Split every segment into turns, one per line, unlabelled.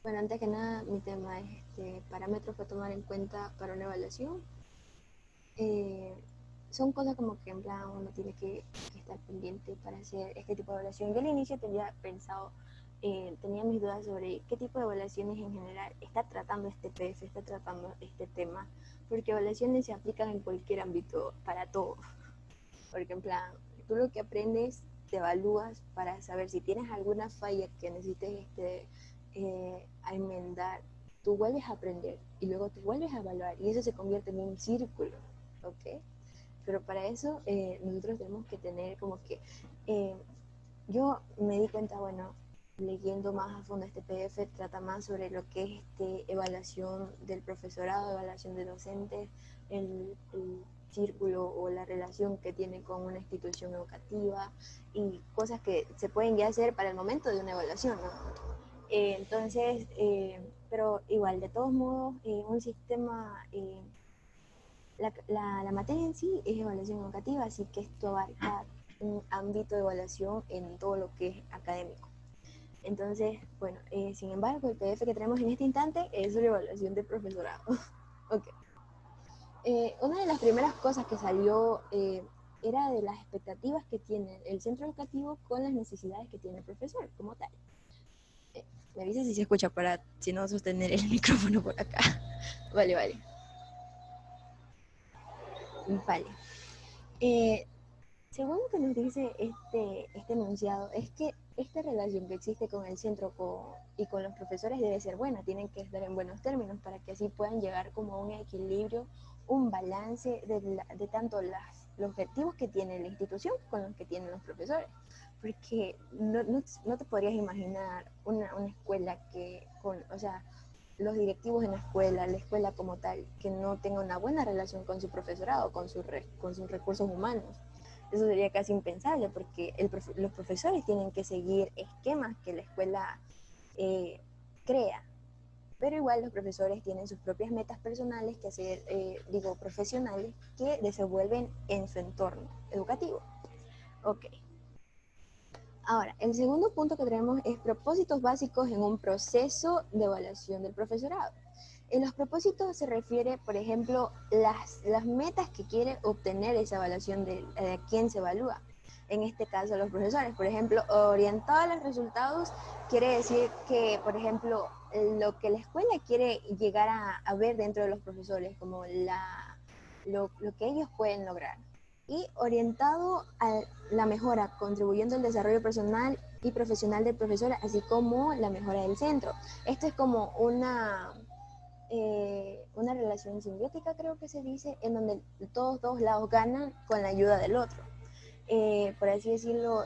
Bueno, antes que nada, mi tema es parámetros para tomar en cuenta para una evaluación. Eh, Son cosas como que en plan uno tiene que estar pendiente para hacer este tipo de evaluación. Yo al inicio tenía pensado, tenía mis dudas sobre qué tipo de evaluaciones en general está tratando este PF, está tratando este tema, porque evaluaciones se aplican en cualquier ámbito, para todo. Porque en plan, tú lo que aprendes, te evalúas para saber si tienes alguna falla que necesites a enmendar, tú vuelves a aprender y luego te vuelves a evaluar y eso se convierte en un círculo, ¿ok? Pero para eso nosotros tenemos que tener como que, eh, yo me di cuenta, bueno, leyendo más a fondo este PDF, trata más sobre lo que es evaluación del profesorado, evaluación de docentes, el círculo o la relación que tiene con una institución educativa y cosas que se pueden ya hacer para el momento de una evaluación, ¿no? Pero igual, de todos modos, un sistema, la materia en sí es evaluación educativa, así que esto abarca un ámbito de evaluación en todo lo que es académico. Entonces, bueno, sin embargo, el PDF que tenemos en este instante es una evaluación de profesorado. Ok. Una de las primeras cosas que salió era de las expectativas que tiene el centro educativo con las necesidades que tiene el profesor como tal. Eh, Me avisa si se escucha para, si no, sostener el micrófono por acá. Vale, vale. Vale. Eh, Según lo que nos dice este enunciado, es que esta relación que existe con el centro y con los profesores debe ser buena, tienen que estar en buenos términos para que así puedan llegar como a un equilibrio, un balance de tanto los objetivos que tiene la institución con los que tienen los profesores. Porque no te podrías imaginar una escuela o sea, los directivos en la escuela como tal, que no tenga una buena relación con su profesorado, con sus recursos humanos. Eso sería casi impensable porque los profesores tienen que seguir esquemas que la escuela eh, crea, pero igual los profesores tienen sus propias metas personales que hacer, profesionales, que desenvuelven en su entorno educativo. Ok. Ahora, el segundo punto que tenemos es propósitos básicos en un proceso de evaluación del profesorado. En los propósitos se refiere, por ejemplo, las metas que quiere obtener esa evaluación de quién se evalúa. En este caso, los profesores. Por ejemplo, orientado a los resultados quiere decir que, por ejemplo, lo que la escuela quiere llegar a ver dentro de los profesores, como lo que ellos pueden lograr. Y orientado a la mejora, contribuyendo al desarrollo personal y profesional del profesor, así como la mejora del centro. Esto es como una relación simbiótica, creo que se dice, en donde todos dos lados ganan con la ayuda del otro. Por así decirlo,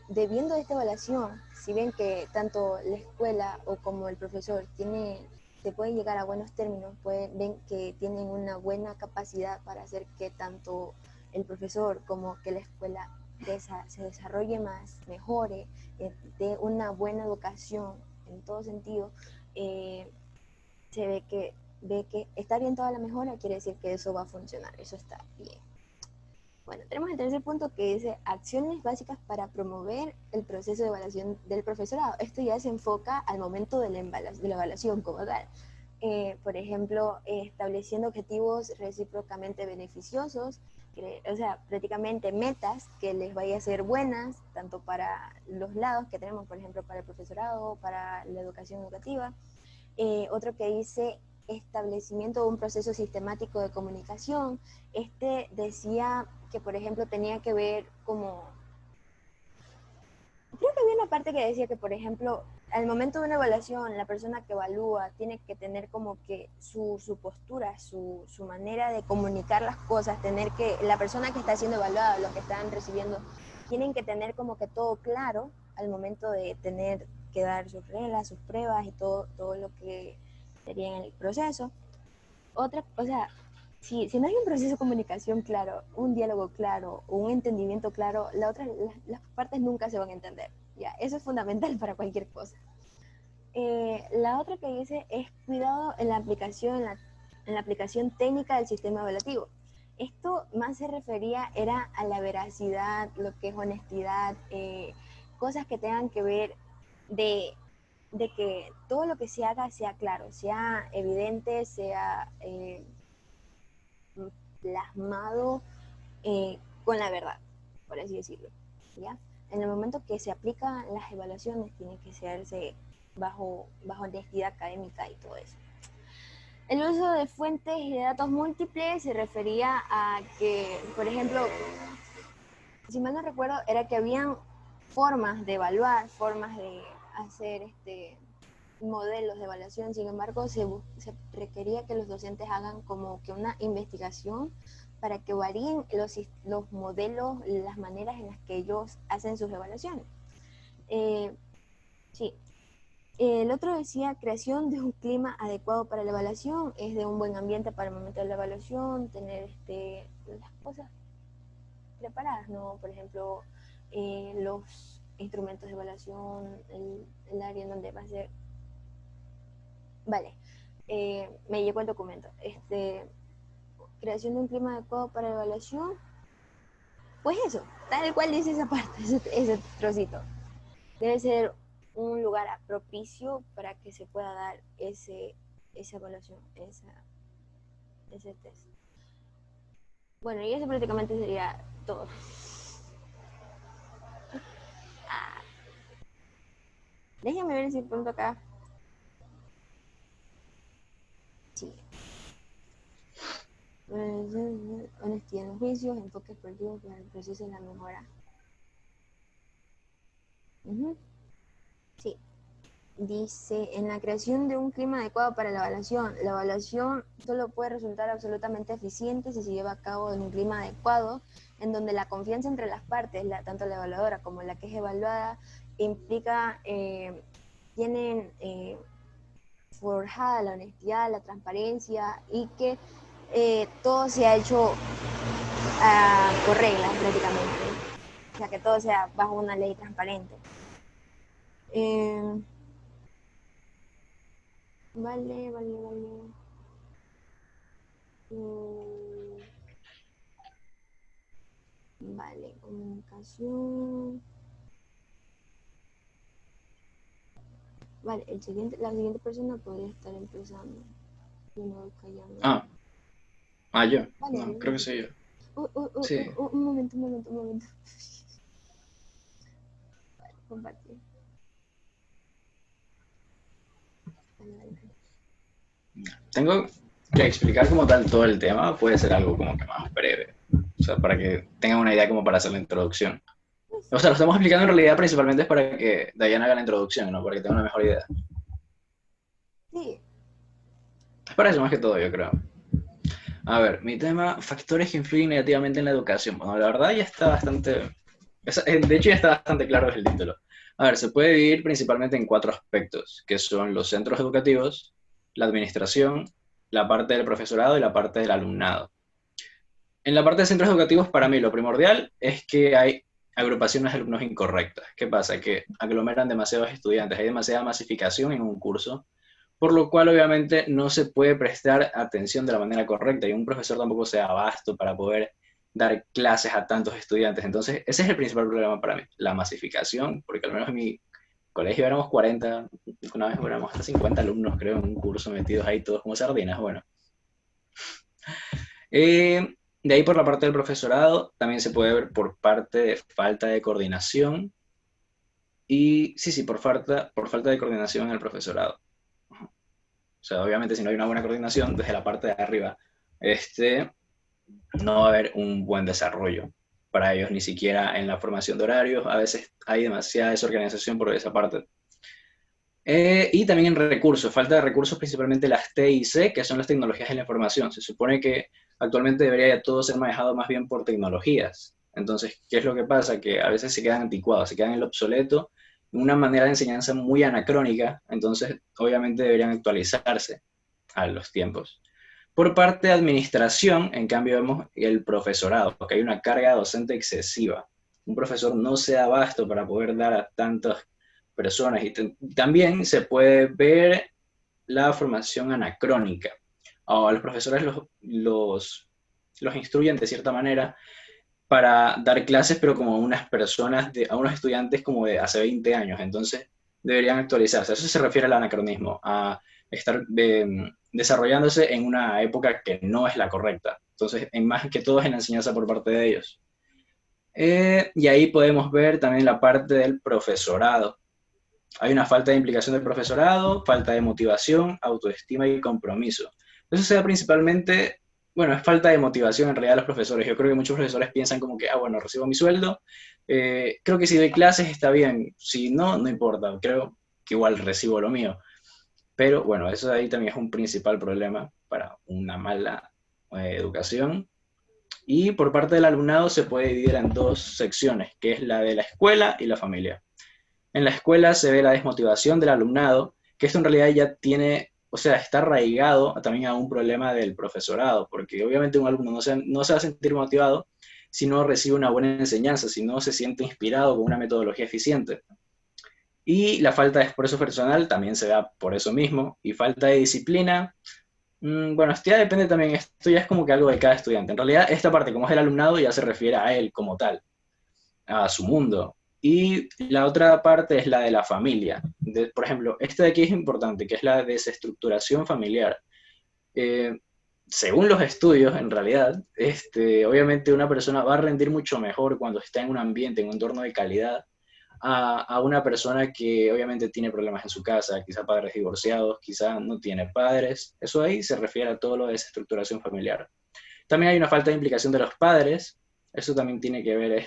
debiendo de esta evaluación, si ven que tanto la escuela o como el profesor se pueden llegar a buenos términos, ven que tienen una buena capacidad para hacer que tanto el profesor como que la escuela se desarrolle más, mejore, dé una buena educación en todo sentido, eh, se ve que está bien toda la mejora, quiere decir que eso va a funcionar, eso está bien. Bueno, tenemos el tercer punto que dice acciones básicas para promover el proceso de evaluación del profesorado. Esto ya se enfoca al momento de la evaluación como tal. Por ejemplo, estableciendo objetivos recíprocamente beneficiosos, o sea, prácticamente metas que les vaya a ser buenas, tanto para los lados que tenemos, por ejemplo, para el profesorado, para la educación educativa. Otro que dice establecimiento de un proceso sistemático de comunicación. Este decía que, por ejemplo, tenía que ver como, creo que había una parte que decía que, por ejemplo, al momento de una evaluación, la persona que evalúa tiene que tener como que su postura, su manera de comunicar las cosas, tener que, la persona que está siendo evaluada, los que están recibiendo, tienen que tener como que todo claro al momento de tener que dar sus reglas, sus pruebas y todo lo que sería en el proceso. O sea, si no hay un proceso de comunicación claro, un diálogo claro, un entendimiento claro, las partes nunca se van a entender. Ya, eso es fundamental para cualquier cosa. La otra que dice es cuidado en la aplicación, en la aplicación técnica del sistema evaluativo. Esto más se refería era a la veracidad, lo que es honestidad, cosas que tengan que ver de de que todo lo que se haga sea claro, sea evidente, sea plasmado con la verdad, por así decirlo, ¿ya? En el momento que se aplican las evaluaciones, tiene que hacerse bajo honestidad académica y todo eso. El uso de fuentes y de datos múltiples se refería a que, por ejemplo, si mal no recuerdo, era que habían formas de evaluar, formas de hacer modelos de evaluación. Sin embargo, se requería que los docentes hagan como que una investigación para que varíen los modelos, las maneras en las que ellos hacen sus evaluaciones. Sí. El otro decía, creación de un clima adecuado para la evaluación, es de un buen ambiente para el momento de la evaluación, tener las cosas preparadas, ¿no? Por ejemplo, los instrumentos de evaluación, el área en donde va a ser. Vale, me llegó el documento. Creación de un clima adecuado para la evaluación. Pues eso, tal cual dice esa parte, ese trocito. Debe ser un lugar propicio para que se pueda dar esa evaluación, ese test. Bueno, y eso prácticamente sería todo. Déjenme ver si pronto acá. Sí. Honestidad en los juicios, enfoques proactivos para el proceso de la mejora. Sí. Dice, en la creación de un clima adecuado para la evaluación solo puede resultar absolutamente eficiente si se lleva a cabo en un clima adecuado, en donde la confianza entre las partes, tanto la evaluadora como la que es evaluada, implica, tienen forjada la honestidad, la transparencia y que todo se ha hecho por reglas prácticamente, o sea, que todo sea bajo una ley transparente. Vale. Vale, comunicación. Vale, la siguiente persona podría estar empezando. Yo me voy callando.
Yo.
Vale,
No, creo que soy yo. Sí.
Un momento. Vale, compartir. Vale.
Tengo que explicar como tal todo el tema, puede ser algo como que más breve. O sea, para que tengan una idea como para hacer la introducción. O sea, lo estamos explicando en realidad principalmente es para que Diana haga la introducción, ¿no? Para que tenga una mejor idea.
Sí.
Es para eso más que todo, yo creo. A ver, mi tema, factores que influyen negativamente en la educación. Bueno, la verdad ya está bastante, de hecho ya está bastante claro desde el título. A ver, se puede dividir principalmente en 4 aspectos, que son los centros educativos, la administración, la parte del profesorado y la parte del alumnado. En la parte de centros educativos, para mí lo primordial es que hay agrupaciones de alumnos incorrectas. ¿Qué pasa? Que aglomeran demasiados estudiantes, hay demasiada masificación en un curso, por lo cual obviamente no se puede prestar atención de la manera correcta y un profesor tampoco se da abasto para poder dar clases a tantos estudiantes. Entonces, ese es el principal problema para mí, la masificación, porque al menos en mi colegio éramos 40, una vez éramos hasta 50 alumnos, creo, en un curso metidos ahí todos como sardinas. Bueno, de ahí por la parte del profesorado, también se puede ver por parte de falta de coordinación y sí, por falta de coordinación en el profesorado. O sea, obviamente si no hay una buena coordinación desde la parte de arriba, no va a haber un buen desarrollo para ellos, ni siquiera en la formación de horarios. A veces hay demasiada desorganización por esa parte. Y también en recursos, falta de recursos principalmente las T y C, que son las tecnologías de la información. Se supone que actualmente debería ya todo ser manejado más bien por tecnologías. Entonces, ¿qué es lo que pasa? Que a veces se quedan anticuados, se quedan en lo obsoleto, una manera de enseñanza muy anacrónica, entonces obviamente deberían actualizarse a los tiempos. Por parte de administración, en cambio, vemos el profesorado, porque hay una carga docente excesiva. Un profesor no se da abasto para poder dar a tantas personas y también se puede ver la formación anacrónica. A los profesores los instruyen de cierta manera para dar clases, pero como a unas personas, a unos estudiantes como de hace 20 años. Entonces, deberían actualizarse. Eso se refiere al anacronismo, a estar desarrollándose en una época que no es la correcta. Entonces, en más que todo es en la enseñanza por parte de ellos. Y ahí podemos ver también la parte del profesorado. Hay una falta de implicación del profesorado, falta de motivación, autoestima y compromiso. Eso se da principalmente, bueno, es falta de motivación en realidad de los profesores. Yo creo que muchos profesores piensan como que, bueno, recibo mi sueldo, creo que si doy clases está bien, si no, no importa, creo que igual recibo lo mío. Pero bueno, eso ahí también es un principal problema para una mala educación. Y por parte del alumnado se puede dividir en dos secciones, que es la de la escuela y la familia. En la escuela se ve la desmotivación del alumnado, que esto en realidad ya tiene, o sea, está arraigado también a un problema del profesorado, porque obviamente un alumno no se va a sentir motivado si no recibe una buena enseñanza, si no se siente inspirado con una metodología eficiente. Y la falta de esfuerzo personal también se da por eso mismo, y falta de disciplina. Bueno, esto ya depende también, esto ya es como que algo de cada estudiante. En realidad, esta parte, como es el alumnado, ya se refiere a él como tal, a su mundo. Y la otra parte es la de la familia. Por ejemplo, esta de aquí es importante, que es la desestructuración familiar. Eh, Según los estudios, en realidad, obviamente una persona va a rendir mucho mejor cuando está en un ambiente, en un entorno de calidad, a una persona que obviamente tiene problemas en su casa, quizá padres divorciados, quizá no tiene padres. Eso ahí se refiere a todo lo de desestructuración familiar. También hay una falta de implicación de los padres. Eso también tiene que ver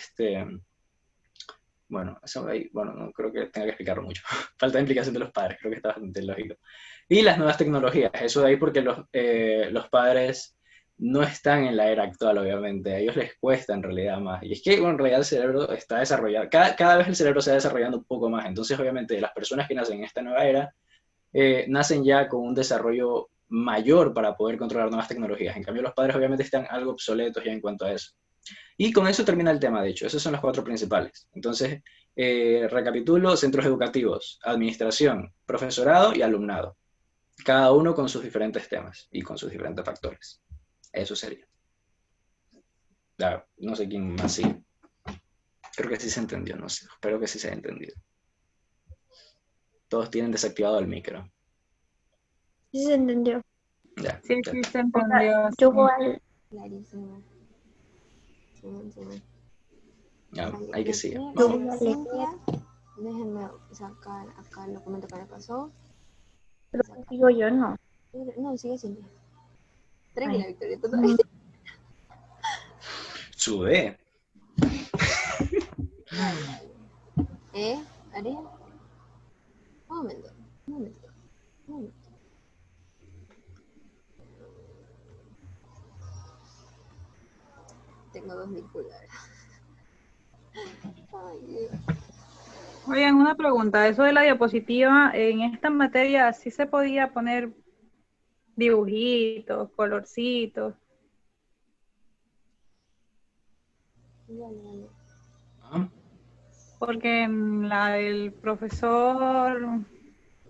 bueno, eso ahí, bueno, no creo que tenga que explicarlo mucho. Falta de implicación de los padres, creo que está bastante lógico. Y las nuevas tecnologías, eso de ahí porque los padres no están en la era actual, obviamente. A ellos les cuesta en realidad más. Y es que, bueno, en realidad el cerebro está desarrollado. Cada vez el cerebro se va desarrollando un poco más. Entonces, obviamente, las personas que nacen en esta nueva era nacen ya con un desarrollo mayor para poder controlar nuevas tecnologías. En cambio, los padres obviamente están algo obsoletos ya en cuanto a eso. Y con eso termina el tema, de hecho. Esos son los cuatro principales. Entonces, recapitulo: centros educativos, administración, profesorado y alumnado. Cada uno con sus diferentes temas y con sus diferentes factores. Eso sería. Ya, no sé quién más sigue. Creo que sí se entendió, no sé. Espero que sí se haya entendido. Todos tienen desactivado el micro.
Sí se entendió.
Ya,
Sí,
ya.
sí, se entendió.
Yo
Sí.
igual. Clarísimo. Sí.
Ya, hay que seguir.
Yo
Vamos.
voy a Cintia, déjenme sacar acá el documento que me pasó.
Pero digo yo no.
No, sigue Cintia. Tranquila,
Ay.
Victoria, tú todavía.
Sube.
¿Haría? Un momento. Tengo 2000 pulgares. Ay, Dios.
Oigan, una pregunta. Eso de la diapositiva, en esta materia sí se podía poner dibujitos, colorcitos.
Dale.
Ah,
Porque en la del profesor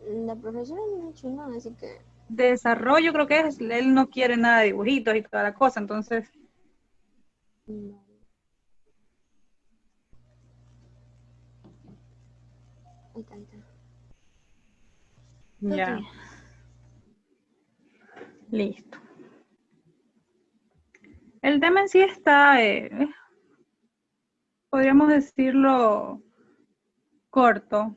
La profesora no ha hecho nada, así que.
de desarrollo, creo que es, él no quiere nada de dibujitos y toda la cosa, entonces
No. Ahí está.
ya,
Ok.
listo. El tema en sí está, podríamos decirlo, corto,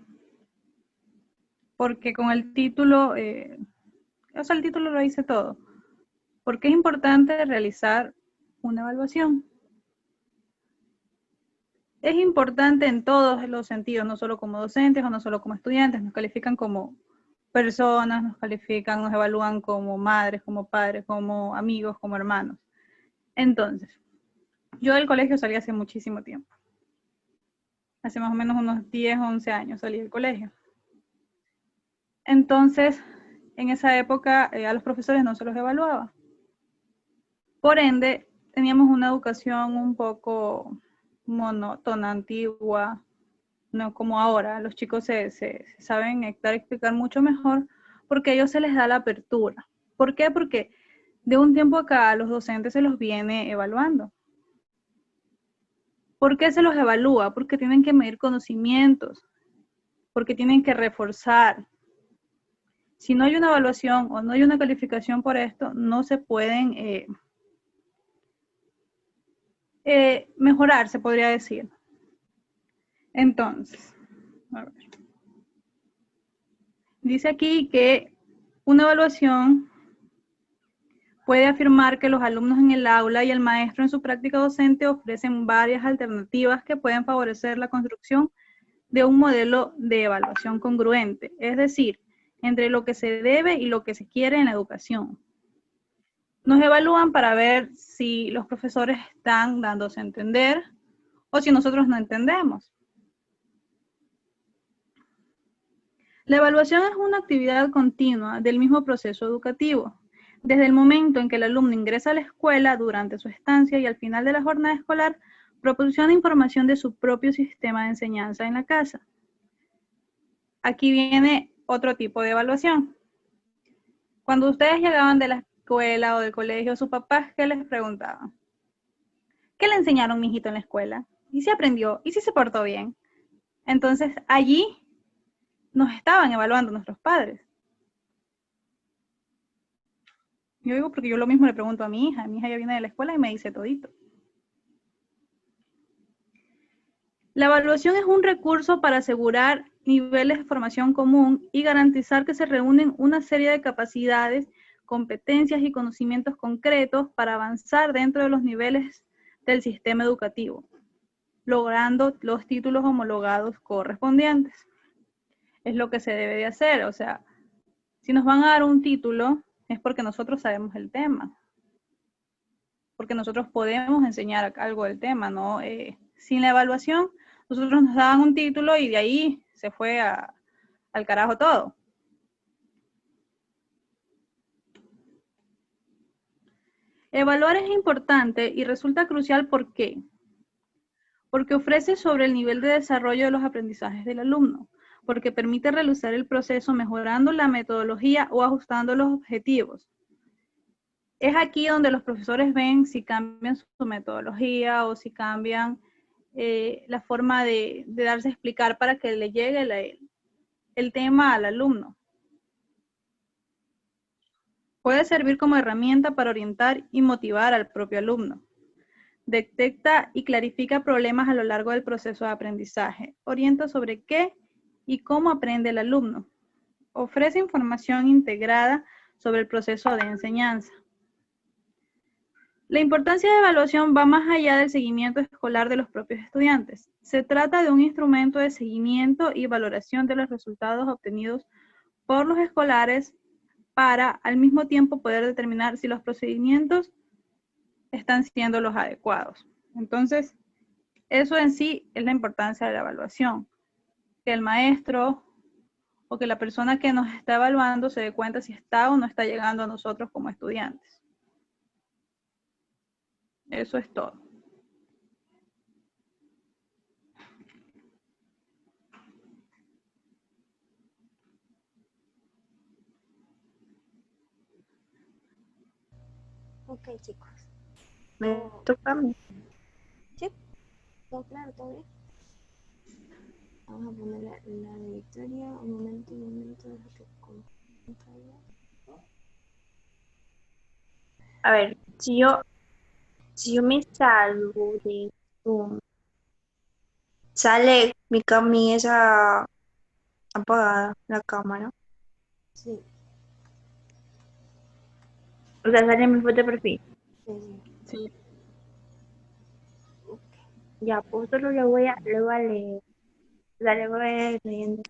porque con el título, o sea, el título lo dice todo. Porque es importante realizar una evaluación. Es importante en todos los sentidos, no solo como docentes o no solo como estudiantes, nos califican como personas, nos califican, nos evalúan como madres, como padres, como amigos, como hermanos. Entonces, yo del colegio salí hace muchísimo tiempo. Hace más o menos unos 10, 11 años salí del colegio. Entonces, en esa época a los profesores no se los evaluaba. Por ende, teníamos una educación un poco monótona, antigua, no como ahora. Los chicos se saben explicar mucho mejor porque a ellos se les da la apertura. ¿Por qué? Porque de un tiempo acá a los docentes se los viene evaluando. ¿Por qué se los evalúa? Porque tienen que medir conocimientos, porque tienen que reforzar. Si no hay una evaluación o no hay una calificación por esto, no se pueden mejorar, se podría decir. Entonces, a ver. Dice aquí que una evaluación puede afirmar que los alumnos en el aula y el maestro en su práctica docente ofrecen varias alternativas que pueden favorecer la construcción de un modelo de evaluación congruente, es decir, entre lo que se debe y lo que se quiere en la educación. Nos evalúan para ver si los profesores están dándose a entender o si nosotros no entendemos. La evaluación es una actividad continua del mismo proceso educativo. Desde el momento en que el alumno ingresa a la escuela, durante su estancia y al final de la jornada escolar, proporciona información de su propio sistema de enseñanza en la casa. Aquí viene otro tipo de evaluación. Cuando ustedes llegaban de la escuela o del colegio, sus papás, ¿qué les preguntaban? ¿Qué le enseñaron, mijito, en la escuela? ¿Y si aprendió? ¿Y si se portó bien? Entonces, allí nos estaban evaluando nuestros padres. Yo digo porque yo lo mismo le pregunto a mi hija ya viene de la escuela y me dice todito. La evaluación es un recurso para asegurar niveles de formación común y garantizar que se reúnen una serie de capacidades, competencias y conocimientos concretos para avanzar dentro de los niveles del sistema educativo, logrando los títulos homologados correspondientes. Es lo que se debe de hacer, o sea, si nos van a dar un título es porque nosotros sabemos el tema, porque nosotros podemos enseñar algo del tema, ¿no? Sin la evaluación, nosotros nos daban un título y de ahí se fue al carajo todo. Evaluar es importante y resulta crucial, ¿por qué? Porque ofrece sobre el nivel de desarrollo de los aprendizajes del alumno, porque permite realizar el proceso mejorando la metodología o ajustando los objetivos. Es aquí donde los profesores ven si cambian su metodología o si cambian la forma de darse a explicar para que le llegue el tema al alumno. Puede servir como herramienta para orientar y motivar al propio alumno. Detecta y clarifica problemas a lo largo del proceso de aprendizaje. Orienta sobre qué y cómo aprende el alumno. Ofrece información integrada sobre el proceso de enseñanza. La importancia de evaluación va más allá del seguimiento escolar de los propios estudiantes. Se trata de un instrumento de seguimiento y valoración de los resultados obtenidos por los escolares para, al mismo tiempo, poder determinar si los procedimientos están siendo los adecuados. Entonces, eso en sí es la importancia de la evaluación. Que el maestro o que la persona que nos está evaluando se dé cuenta si está o no está llegando a nosotros como estudiantes. Eso es todo.
Ok, chicos.
Me toca a mí.
¿Sí? ¿Todo claro? ¿Todo bien? Vamos a poner la de Victoria. Un momento, deja que pantalla.
A ver, si yo me salgo de Zoom, sale mi camisa apagada, la cámara.
Sí,
O sea, sale mi foto de perfil.
sí.
Sí.
Ok.
Ya, pues solo lo voy a leer. O sea, le voy a ir leyendo.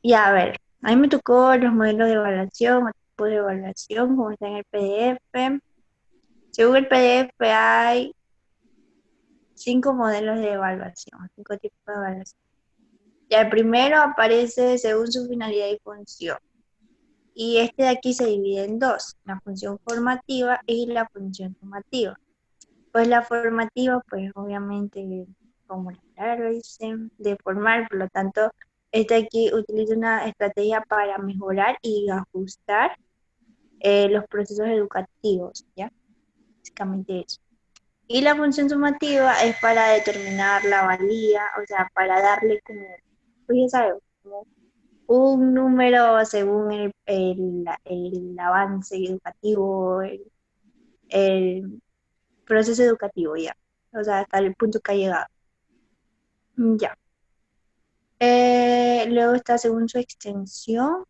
Y a ver, a mí me tocó los modelos de evaluación, o tipos de evaluación, como está en el PDF. Según el PDF hay 5 modelos de evaluación, 5 tipos de evaluación. Ya el primero aparece según su finalidad y función. Y este de aquí se divide en dos, la función formativa y la función sumativa. Pues la formativa, pues obviamente, como la palabra lo dice, de formar, por lo tanto, este aquí utiliza una estrategia para mejorar y ajustar los procesos educativos, ¿ya? Básicamente eso. Y la función sumativa es para determinar la valía, o sea, para darle como pues ya sabes, como un número según el avance educativo, el proceso educativo ya, o sea, hasta el punto que ha llegado. Ya. Luego está según su extensión,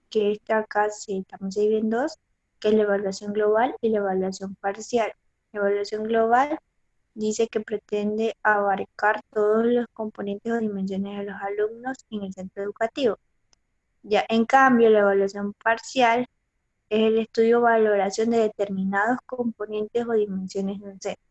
que esta acá también se divide en dos, que es la evaluación global y la evaluación parcial. La evaluación global dice que pretende abarcar todos los componentes o dimensiones de los alumnos en el centro educativo. Ya, en cambio, la evaluación parcial es el estudio o valoración de determinados componentes o dimensiones de un centro.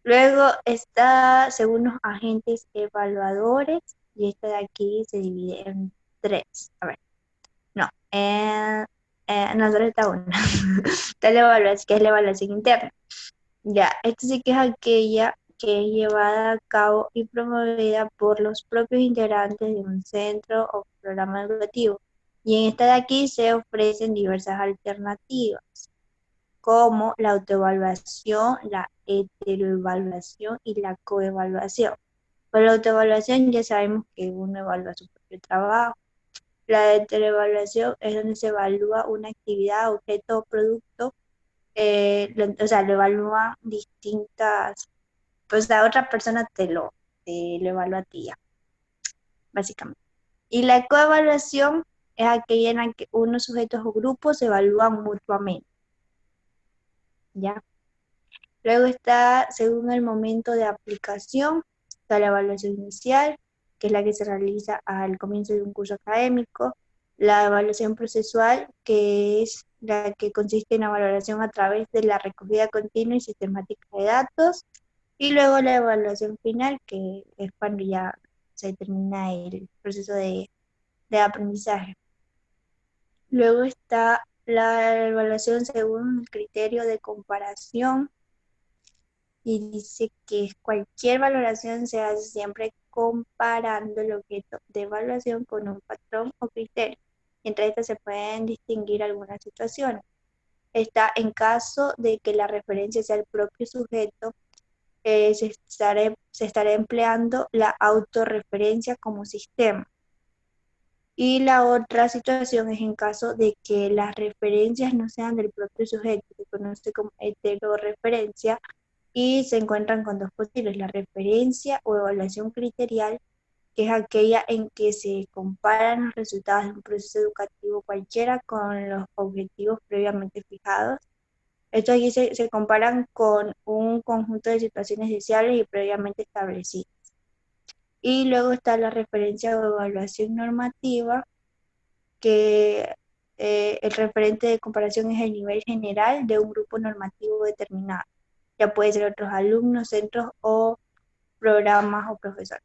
Luego está según los agentes evaluadores, y esta de aquí se divide en tres. A ver, no, no, solo está una. Está la evaluación, que es la evaluación interna. Ya, esta sí que es aquella que es llevada a cabo y promovida por los propios integrantes de un centro o programa educativo. Y en esta de aquí se ofrecen diversas alternativas, como la autoevaluación, la heteroevaluación y la coevaluación. Con la autoevaluación ya sabemos que uno evalúa su propio trabajo. La heteroevaluación es donde se evalúa una actividad, objeto o producto, o sea, lo evalúan distintas, pues la otra persona te lo evalúa a ti ya, básicamente. Y la coevaluación es aquella en la que unos sujetos o grupos se evalúan mutuamente, ¿ya? Luego está, según el momento de aplicación, está la evaluación inicial, que es la que se realiza al comienzo de un curso académico. La evaluación procesual, que es la que consiste en la valoración a través de la recogida continua y sistemática de datos. Y luego la evaluación final, que es cuando ya se termina el proceso de aprendizaje. Luego está la evaluación según el criterio de comparación, y dice que cualquier valoración se hace siempre comparando el objeto de evaluación con un patrón o criterio. Entre estas se pueden distinguir algunas situaciones. Está en caso de que la referencia sea el propio sujeto, se estará empleando la autorreferencia como sistema. Y la otra situación es en caso de que las referencias no sean del propio sujeto, que se conoce como heterorreferencia, y se encuentran con dos posibles: la referencia o evaluación criterial, que es aquella en que se comparan los resultados de un proceso educativo cualquiera con los objetivos previamente fijados. Estos aquí se comparan con un conjunto de situaciones deseables y previamente establecidas. Y luego está la referencia o evaluación normativa, que el referente de comparación es el nivel general de un grupo normativo determinado. Ya puede ser otros alumnos, centros o programas o profesores.